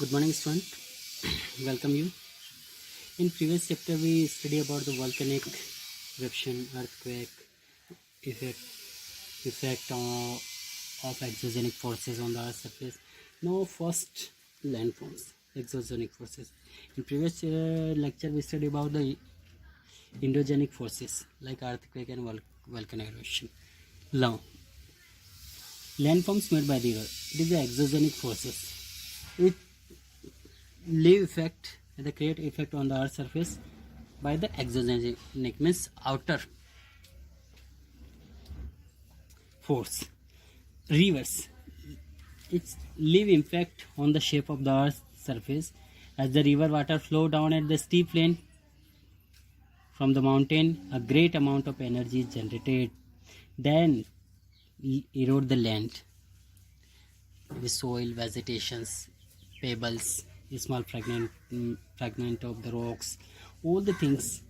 Good morning, student. Welcome you. In previous chapter, we study about the volcanic eruption, earthquake, effect, of exogenic forces on the Earth's surface. Now, first landforms, exogenic forces. In previous lecture, we studied about the endogenic forces like earthquake and volcanic eruption. Now, landforms made by the Earth. It is the exogenic forces. It leave effect and the create effect on the earth's surface by the exogenic, means outer force. Rivers, its leave impact on the shape of the earth's surface as the river water flow down at the steep lane from the mountain. A great amount of energy is generated, then erode the land, the soil, vegetations, pebbles, small fragment of the rocks, all the things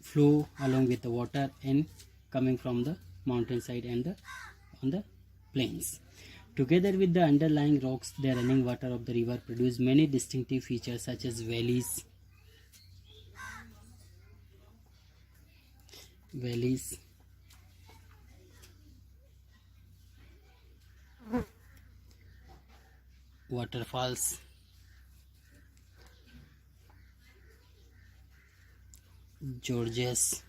flow along with the water and coming from the mountainside and on the plains. Together with the underlying rocks, the running water of the river produce many distinctive features such as valleys, waterfalls, gorges,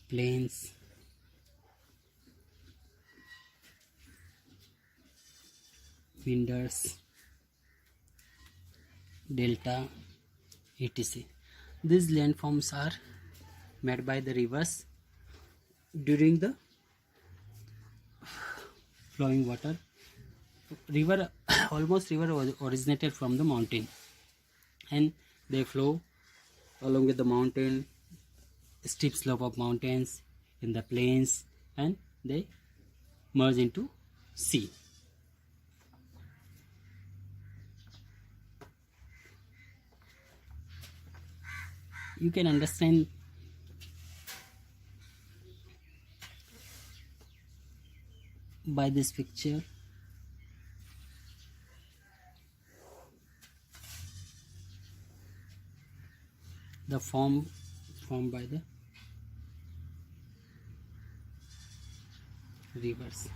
plains, winders, delta, etc. These landforms are made by the rivers during the flowing water. River originated from the mountain and they flow along with the mountain, steep slope of mountains, in the plains, and they merge into sea. You can understand by this picture the formed by the rivers.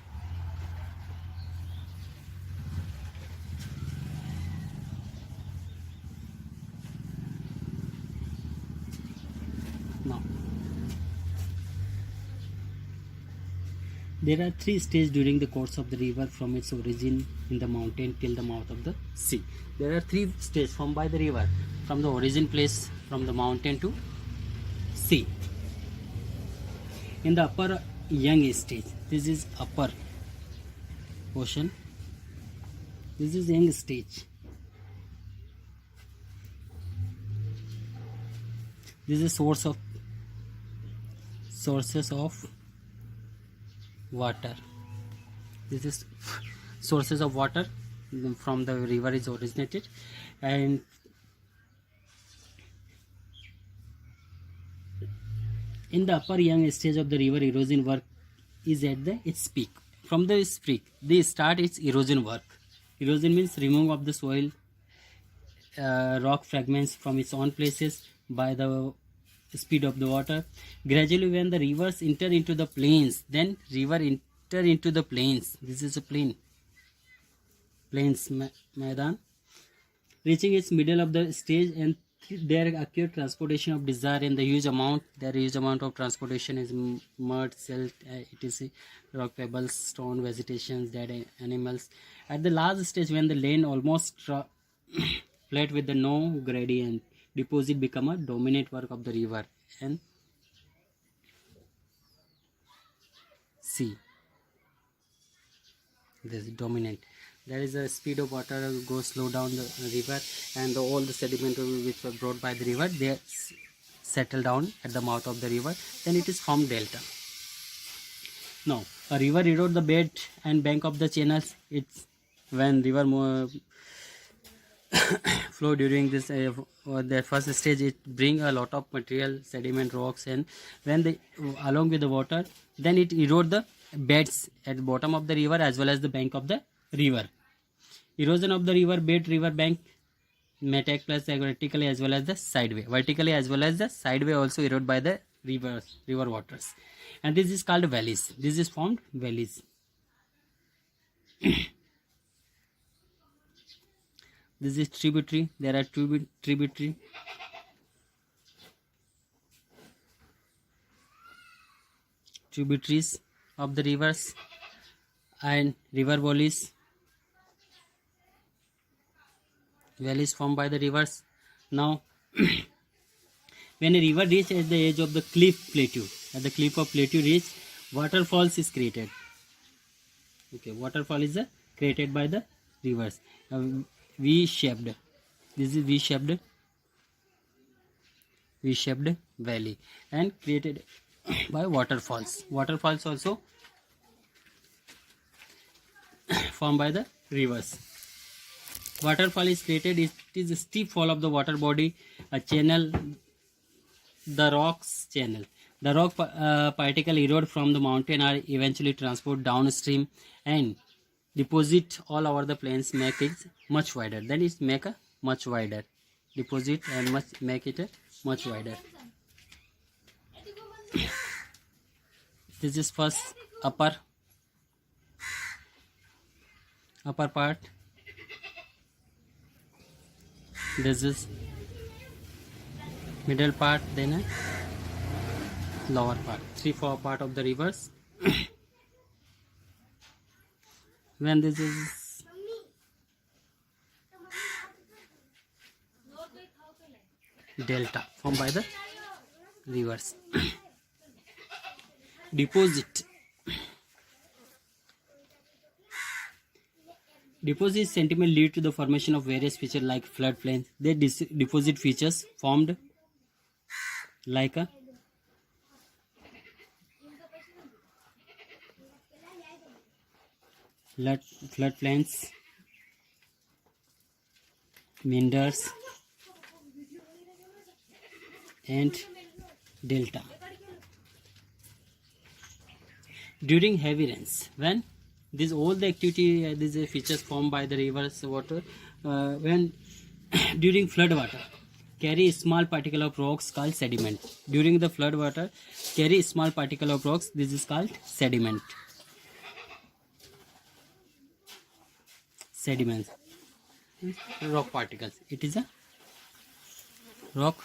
Now, there are three stages during the course of the river from its origin in the mountain till the mouth of the sea. There are three stages formed by the river from the origin place from the mountain to sea. In the upper young stage, this is upper ocean, this is young stage, this is sources of water, this is sources of water from the river is originated, and in the upper young stage of the river, erosion work is at its peak. From the peak, they start its erosion work. Erosion means removing of the soil, rock fragments from its own places by the speed of the water. Gradually, when the rivers enter into the plains, then river enter into the plains. This is a plains Maidan. Reaching its middle of the stage, and there occur transportation of desire in the huge amount. There is huge amount of transportation is mud, silt, etc., rock, pebbles, stone, vegetations, dead animals. At the last stage, when the land almost flat with the no gradient, deposit become a dominant work of the river and sea. This is dominant. There is a speed of water goes slow down the river, and all the sediment which were brought by the river, they settle down at the mouth of the river. Then it is formed delta. Now, a river erode the bed and bank of the channels. It's when river flow during this the first stage, it bring a lot of material, sediment, rocks, and when they along with the water, then it erode the beds at the bottom of the river as well as the bank of the river. Erosion of the river bed, river bank may take place vertically as well as the sideway. Vertically as well as the sideway also erode by the river waters. And this is called valleys. This is formed valleys. This is tributary. There are tributary. Tributaries of the rivers and river valleys. Valleys formed by the rivers. Now, when a river reaches at the edge of the cliff plateau, at the cliff of plateau reach, waterfalls is created. Okay, waterfall is created by the rivers. V-shaped. This is V-shaped valley and created by waterfalls. Waterfalls also formed by the rivers. Waterfall is created. It is a steep fall of the water body, a channel, the rocks channel. The rock particle erode from the mountain are eventually transported downstream and deposit all over the plains, make it much wider. Then it make a much wider. Deposit and make it a much wider. This is first upper part. This is middle part, then a lower part. 3-4 part of the rivers. When this is delta formed by the rivers. Deposit. Deposit sediment lead to the formation of various features like floodplains. They deposit features formed like a floodplains, meanders, and delta. During heavy rains, when this all the activity, these features formed by the rivers water, when during flood water carry small particle of rocks called sediment. During the flood water carry small particle of rocks. This is called sediment. Sediments, rock particles. It is a rock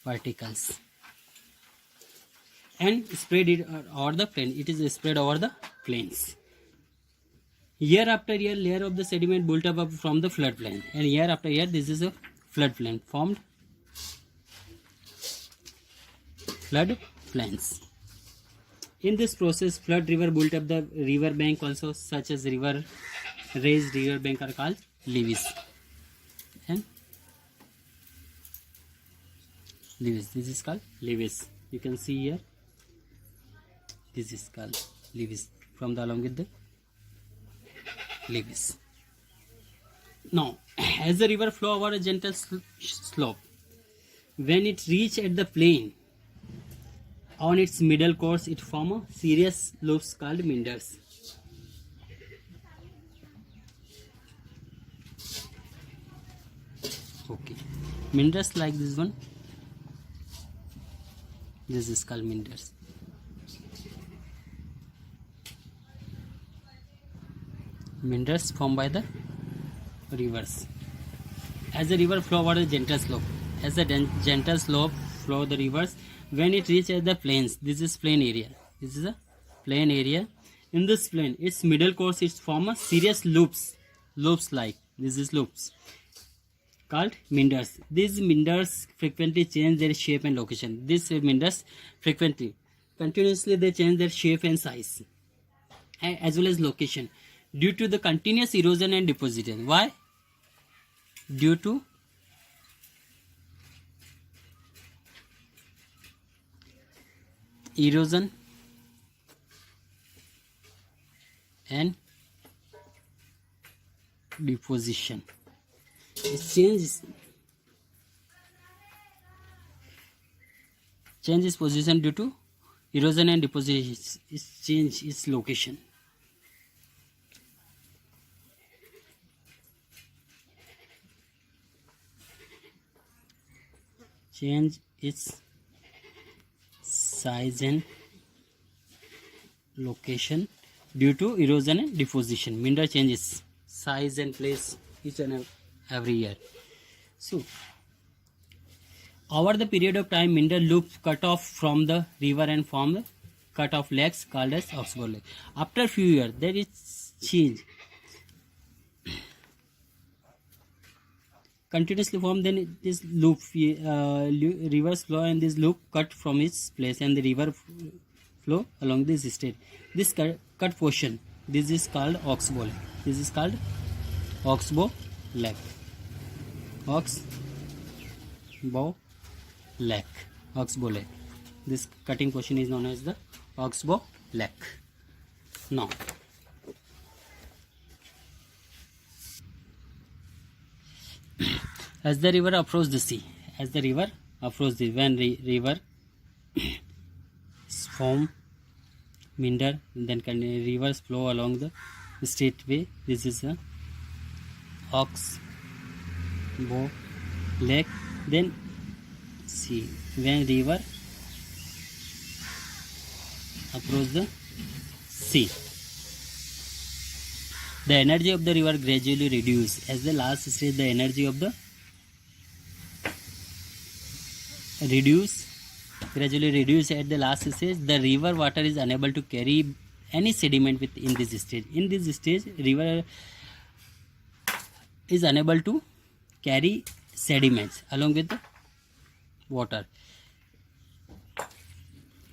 particles and spread it over the plain. It is spread over the plains. Year after year, layer of the sediment built up from the floodplain, and year after year, this is a floodplain formed. Floodplains. In this process, flood river built up the river bank also, such as river raised river bank are called levees. And levees. This is called levees. You can see here. This is called levees. From the along with the levees. Now, as the river flow over a gentle slope, when it reach at the plain, on its middle course, it form a serious loops called meanders. Okay, meanders like this one. This is called meanders. Meanders formed by the rivers. As the river flow over a gentle slope, as the gentle slope flow the rivers, when it reaches the plains, this is plain area. This is a plain area. In this plain, its middle course is form a serious loops like this is loops called meanders. These meanders frequently change their shape and location. These meanders continuously they change their shape and size as well as location due to the continuous erosion and deposition. Why? Due to erosion and deposition. It changes position due to erosion and deposition is change its location. Change its size and location due to erosion and deposition. Minder changes size and place each and every year. So, over the period of time, Minder loop cut off from the river and formed cut off lakes called as Oxbow Lake. After few years, there is change. Continuously formed, then this loop, rivers flow and this loop cut from its place and the river flow along this state. This cut portion, this is called Oxbow Lake. This is called Oxbow Lake. Oxbow Lake. Oxbow Lake. This cutting portion is known as the Oxbow Lake. Now, as the river approaches the sea, when river form Minder, then rivers flow along the straight way. This is a Oxbow Lake. Then see, when river approach the sea, the energy of the river gradually reduces. As the last stage, the energy of the gradually reduce. At the last stage, the river water is unable to carry any sediment within this stage. In this stage, river is unable to carry sediments along with the water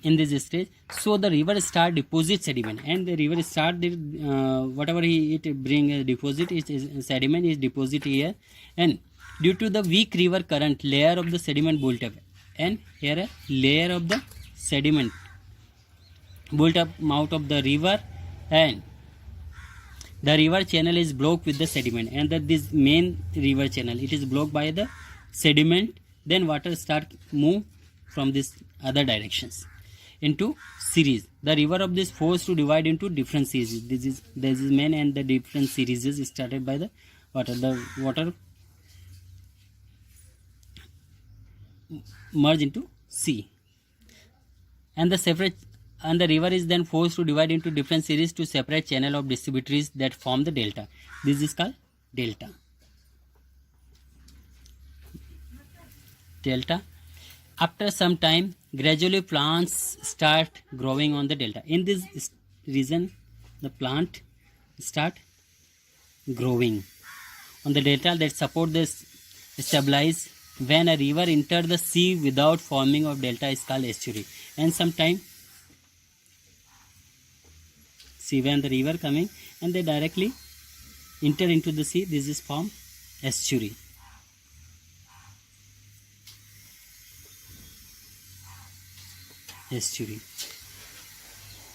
in this stage. So the river start deposit sediment, and the river start whatever it bring deposit is sediment is deposit here, and due to the weak river current, layer of the sediment built up, and here a layer of the sediment built up out of the river, and the river channel is blocked with the sediment, and this main river channel, it is blocked by the sediment. Then water start move from this other directions into series. The river of this forced to divide into different series. This is main, and the different series is started by the water. The water merge into sea, and the river is then forced to divide into different series to separate channel of distributaries that form the delta. This is called delta. After some time, gradually plants start growing on the delta. In this region, the plant start growing on the delta that support this stabilize. When a river enter the sea without forming of delta is called estuary. And sometime, see, when the river coming and they directly enter into the sea, this is formed estuary.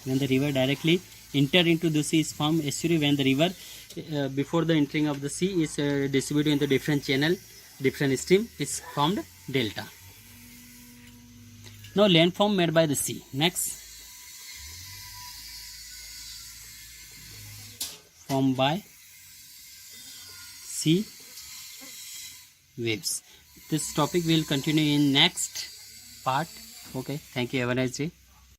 When the river directly enter into the sea is formed estuary. When the river before the entering of the sea is distributed into different channel, different stream, is formed delta. Now landform made by the sea. Next, formed by sea waves. This topic will continue in next part. Okay, thank you. Have a nice day.